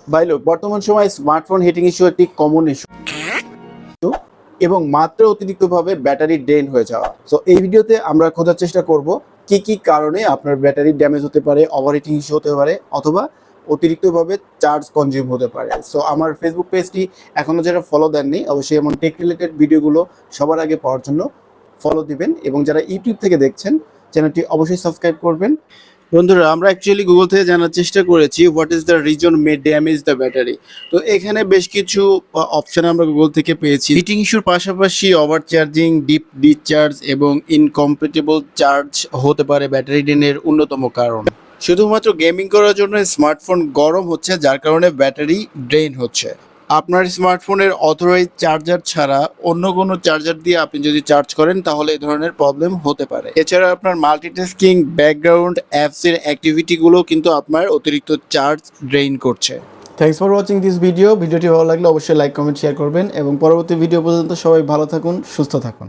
ভাই লোক, বর্তমান সময়ে স্মার্টফোন হিটিং ইস্যু একটি কমন ইস্যু এবং মাত্রা অতিরিক্তভাবে ব্যাটারি ড্রেন হয়ে যাওয়া। সো এই ভিডিওতে আমরা খোঁজার চেষ্টা করব কি কি কারণে আপনার ব্যাটারি ড্যামেজ হতে পারে, ওভার হিটিং ইস্যু হতে পারে, অথবা অতিরিক্তভাবে চার্জ কনজিউম হতে পারে। সো আমার ফেসবুক পেজটি এখনও যারা ফলো দেননি, অবশ্যই এমন টেক রিলেটেড ভিডিওগুলো সবার আগে পাওয়ার জন্য ফলো দিবেন, এবং যারা ইউটিউব থেকে দেখছেন চ্যানেলটি অবশ্যই সাবস্ক্রাইব করবেন। বন্ধুরা, আমরা অ্যাকচুয়ালি গুগল থেকে জানার চেষ্টা করেছি what is the reason May damage the battery. তো এখানে বেশ কিছু অপশন আমরা গুগল থেকে পেয়েছি। হিটিং ইস্যুর পাশাপাশি ওভার চার্জিং, ডিপ ডিসচার্জ এবং ইনকম্প্যাটিবল চার্জ হতে পারে ব্যাটারি ড্রেনের অন্যতম কারণ। শুধুমাত্র গেমিং করার জন্য স্মার্টফোন গরম হচ্ছে, যার কারণে ব্যাটারি ড্রেন হচ্ছে। আপনার স্মার্টফোনের অথরাইজ চার্জার ছাড়া অন্য কোনো চার্জার দিয়ে আপনি যদি চার্জ করেন তাহলে এই ধরনের প্রবলেম হতে পারে। এছাড়া আপনার মাল্টিটাস্কিং, ব্যাকগ্রাউন্ড অ্যাপসের অ্যাক্টিভিটিগুলো কিন্তু আপনার অতিরিক্ত চার্জ ড্রেইন করছে। থ্যাংকস ফর ওয়াচিং দিস ভিডিওটি ভালো লাগলে অবশ্যই লাইক, কমেন্ট, শেয়ার করবেন এবং পরবর্তী ভিডিও পর্যন্ত সবাই ভালো থাকুন, সুস্থ থাকুন।